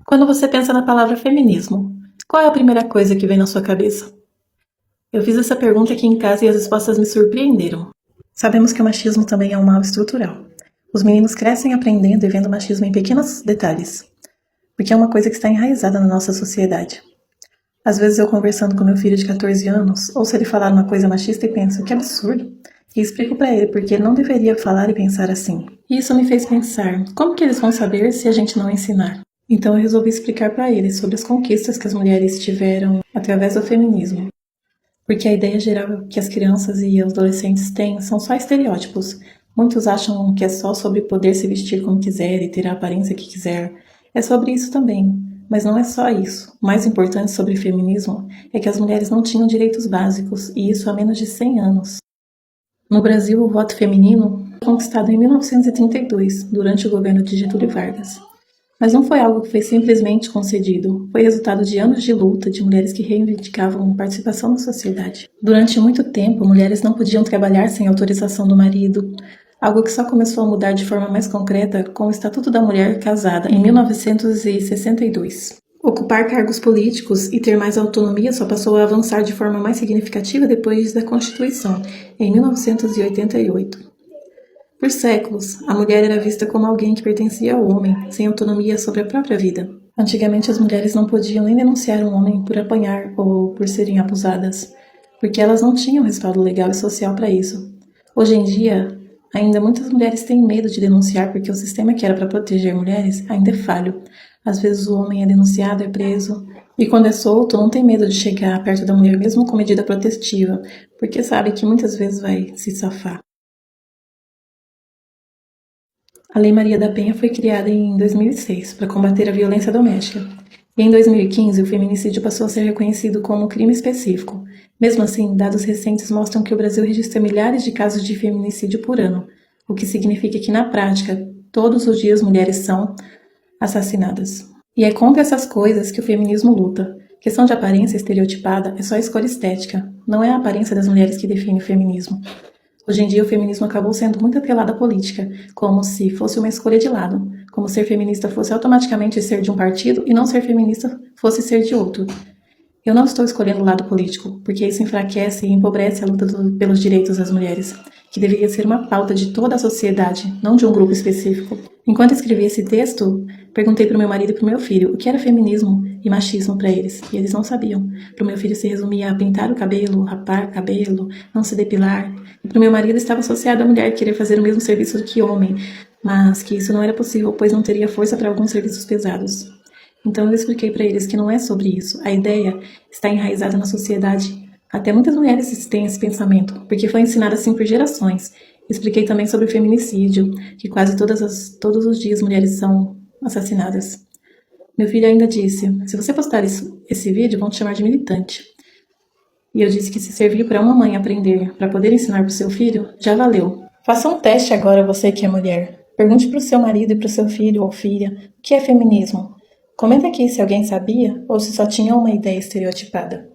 Quando você pensa na palavra feminismo, qual é a primeira coisa que vem na sua cabeça? Eu fiz essa pergunta aqui em casa e as respostas me surpreenderam. Sabemos que o machismo também é um mal estrutural. Os meninos crescem aprendendo e vendo o machismo em pequenos detalhes, porque é uma coisa que está enraizada na nossa sociedade. Às vezes eu conversando com meu filho de 14 anos, ouço ele falar uma coisa machista e penso, que absurdo. E explico para ele porque ele não deveria falar e pensar assim. E isso me fez pensar, como que eles vão saber se a gente não ensinar? Então eu resolvi explicar para eles sobre as conquistas que as mulheres tiveram através do feminismo. Porque a ideia geral que as crianças e os adolescentes têm são só estereótipos. Muitos acham que é só sobre poder se vestir como quiser e ter a aparência que quiser. É sobre isso também, mas não é só isso. O mais importante sobre o feminismo é que as mulheres não tinham direitos básicos, e isso há menos de 100 anos. No Brasil, o voto feminino foi conquistado em 1932, durante o governo de Getúlio Vargas. Mas não foi algo que foi simplesmente concedido, foi resultado de anos de luta de mulheres que reivindicavam participação na sociedade. Durante muito tempo, mulheres não podiam trabalhar sem autorização do marido, algo que só começou a mudar de forma mais concreta com o Estatuto da Mulher Casada, em 1962. Ocupar cargos políticos e ter mais autonomia só passou a avançar de forma mais significativa depois da Constituição, em 1988. Por séculos, a mulher era vista como alguém que pertencia ao homem, sem autonomia sobre a própria vida. Antigamente, as mulheres não podiam nem denunciar um homem por apanhar ou por serem abusadas, porque elas não tinham respaldo legal e social para isso. Hoje em dia, ainda muitas mulheres têm medo de denunciar porque o sistema que era para proteger mulheres ainda é falho. Às vezes o homem é denunciado, é preso, e quando é solto, não tem medo de chegar perto da mulher mesmo com medida protetiva, porque sabe que muitas vezes vai se safar. A Lei Maria da Penha foi criada em 2006 para combater a violência doméstica. E em 2015, o feminicídio passou a ser reconhecido como crime específico. Mesmo assim, dados recentes mostram que o Brasil registra milhares de casos de feminicídio por ano, o que significa que, na prática, todos os dias mulheres são assassinadas. E é contra essas coisas que o feminismo luta. Questão de aparência estereotipada é só escolha estética, não é a aparência das mulheres que define o feminismo. Hoje em dia, o feminismo acabou sendo muito atrelado à política, como se fosse uma escolha de lado, como ser feminista fosse automaticamente ser de um partido e não ser feminista fosse ser de outro. Eu não estou escolhendo o lado político, porque isso enfraquece e empobrece a luta pelos direitos das mulheres, que deveria ser uma pauta de toda a sociedade, não de um grupo específico. Enquanto escrevi esse texto, perguntei para o meu marido e para o meu filho o que era feminismo e machismo para eles, e eles não sabiam. Para o meu filho se resumia a pintar o cabelo, rapar o cabelo, não se depilar. E para o meu marido estava associado a mulher querer fazer o mesmo serviço que homem, mas que isso não era possível, pois não teria força para alguns serviços pesados. Então eu expliquei para eles que não é sobre isso. A ideia está enraizada na sociedade. Até muitas mulheres têm esse pensamento, porque foi ensinado assim por gerações. Expliquei também sobre o feminicídio, que quase todos os dias mulheres são assassinadas. Meu filho ainda disse, se você postar esse vídeo, vão te chamar de militante. E eu disse que se serviu para uma mãe aprender, para poder ensinar para o seu filho, já valeu. Faça um teste agora, você que é mulher. Pergunte para o seu marido e para o seu filho ou filha o que é feminismo. Comenta aqui se alguém sabia ou se só tinha uma ideia estereotipada.